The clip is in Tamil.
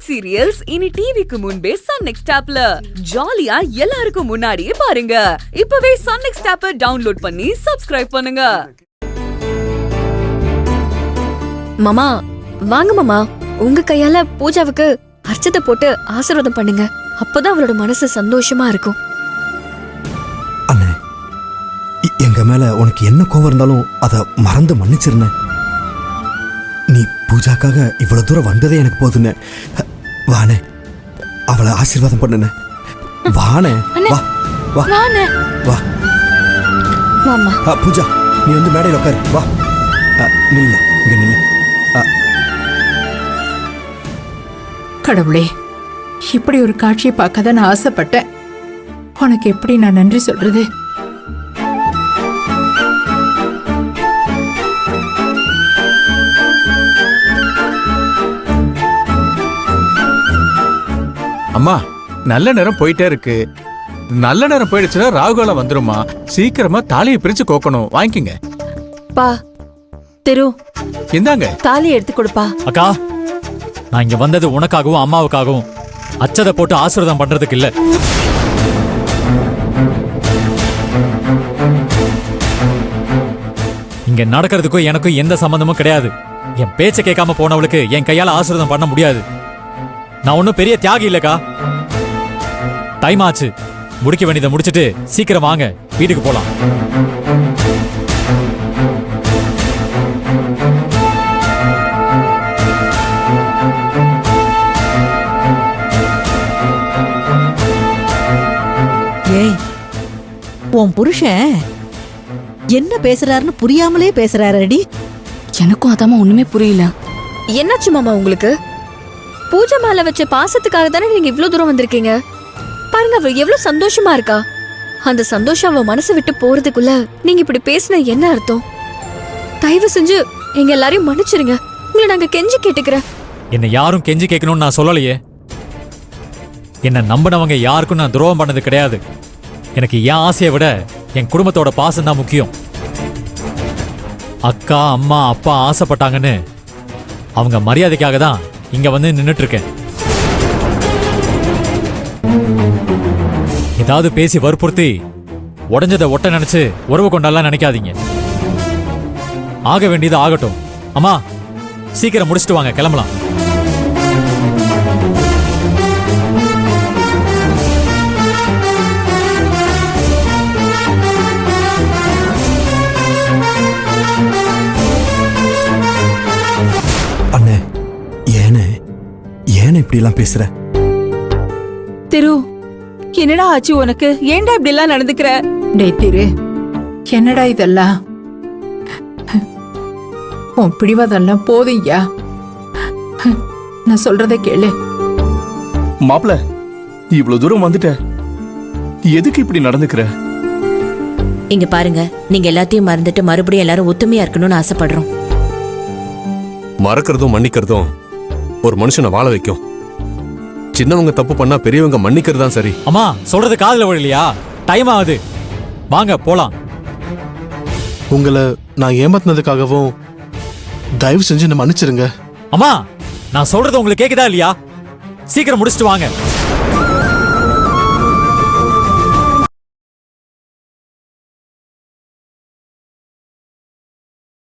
வெப் சீரியல்ஸ் இனி டிவிக்கு முன்பே சன் நெக்ஸ்ட் ஆப்ல ஜாலியா எல்லாருக்கும் முன்னாடியே பாருங்க. இப்பவே சன் நெக்ஸ்ட் ஆப்பை டவுன்லோட் பண்ணி சப்ஸ்கிரைப் பண்ணுங்க. மாமா வாங்க மாமா, உங்க கையால பூஜாவுக்கு அர்ச்சத்தை போட்டு ஆசீர்வாதம் பண்ணுங்க. அப்பதான் அவளோட மனசு சந்தோஷமா இருக்கும். அண்ணே, எங்க மேல உனக்கு என்ன கோவம் இருந்தாலும் அதை மறந்து மன்னிச்சிருந்த. நீ பூஜாக்காக இவ்வளவு தூரம் வந்ததே எனக்கு போதுன்னு. வானே, அவளை ஆசீர்வாதம் பண்ணுன. வானே, வா வா வா. பூஜா, நீ வந்து மேடையில் உட்காரு. வா, நில்லு, இங்க நில்லு. கடவுளே, இப்படி ஒரு காட்சியை பார்க்க தான் நான் ஆசைப்பட்டேன். உனக்கு எப்படி நான் நன்றி சொல்றது? அம்மா, நல்ல நேரம் போயிட்டே இருக்கு. நல்ல நேரம் போயிடுச்சுன்னா ராகுகாலம் வந்துருமா. சீக்கிரமா தாலியை பிரிச்சு கோக்கணும். வாங்கிக்கங்க. பா திரு, இந்தாங்க தாலி எடுத்து கொடுப்பா. அக்கா, நான் இங்க வந்தது உனக்காகவும் அம்மாவுக்காகவும் அச்சதை போட்டு ஆசீர்வாதம் பண்றதுக்கு இல்ல. இங்க நடக்கிறதுக்கும் எனக்கும் எந்த சம்பந்தமும் கிடையாது. என் பேச்ச கேட்காம போனவளுக்கு என் கையால ஆசீர்வாதம் பண்ண முடியாது. நான் ஒன்னும் பெரிய தியாகி இல்லக்கா. டைம் ஆச்சு, முடிக்க வேண்டியதை முடிச்சிட்டு சீக்கிரம் வாங்க, வீட்டுக்கு போலாம். ஏய், உன் புருஷன் என்ன பேசுறாருன்னு புரியாமலே பேசுறாரடி. எனக்கும் அதாம ஒண்ணுமே புரியல. என்னாச்சு மாமா உங்களுக்கு? பூஜை மேல வச்ச பாசத்துக்காக தானே நீங்க இவ்வளவு தூரம் வந்திருக்கீங்க. பாருங்க, அவ எவ்வளவு சந்தோஷமா இருக்கா. அந்த சந்தோஷம் அவ மனசு விட்டு போறதுக்குள்ள நீங்க இப்படி பேசின என்ன அர்த்தம்? தயவு செஞ்சு எங்க எல்லாரையும் மன்னிச்சிருங்க. உங்களை நாங்க கெஞ்சி கேட்டுக்கிறேன். என்ன யாரும் கெஞ்சி கேட்கணும்னு நான் சொல்லலையே. என்ன நம்பினவங்க யாருக்கும் நான் துரோகம் பண்ணது கிடையாது. எனக்கு என் ஆசையை விட என் குடும்பத்தோட பாசம் தான் முக்கியம். அக்கா, அம்மா, அப்பா ஆசைப்பட்டாங்கன்னு அவங்க மரியாதைக்காக தான் இங்க வந்து நின்னுட்டு இருக்கேன். ஏதாவது பேசி வற்புறுத்தி உடஞ்சதை ஒட்ட நினைச்சு உறவு கொண்டாலாம் நினைக்காதீங்க. ஆக வேண்டியது ஆகட்டும். அம்மா, சீக்கிரம் முடிச்சுட்டு வாங்க, கிளம்பலாம். அண்ணே, ஏன் இப்படி எல்லாம் பேசுற? திரு, என்னடா ஆச்சு உனக்கு? ஏன்டா இப்படி எல்லாம் நடந்துக்கிற? டேய் திரு, என்னடா இதெல்லாம்? உன் பிடிவாதெல்லாம் போதும்யா. நான் சொல்றதை கேளு. மாப்ள, இவ்வளவு தூரம் வந்துட்ட, எதுக்கு இப்படி நடந்துக்கிற? இங்க பாருங்க, நீங்க எல்லாத்தையும் மறந்துட்டு மறுபடியும் எல்லாரும் ஒத்துமையா இருக்கணும்னு ஆசைப்படுறோம். மறக்கிறதும் மன்னிக்கிறதும் ஒரு மனுஷனை வாழ வைக்கும். சின்னவங்க தப்பு பண்ணா பெரியவங்க மன்னிக்கிறது தான் சரி. அம்மா, சொல்றது காதுல விழலையா? டைம் ஆகுது, வாங்க போலாம். உங்களை நான் ஏமாத்தினதுக்காகவும் தயவு செஞ்சு என்ன மன்னிச்சிருங்க. அம்மா, நான் சொல்றது உங்களுக்கு கேக்குதா இல்லையா? சீக்கிரம் முடிச்சிட்டு வாங்க.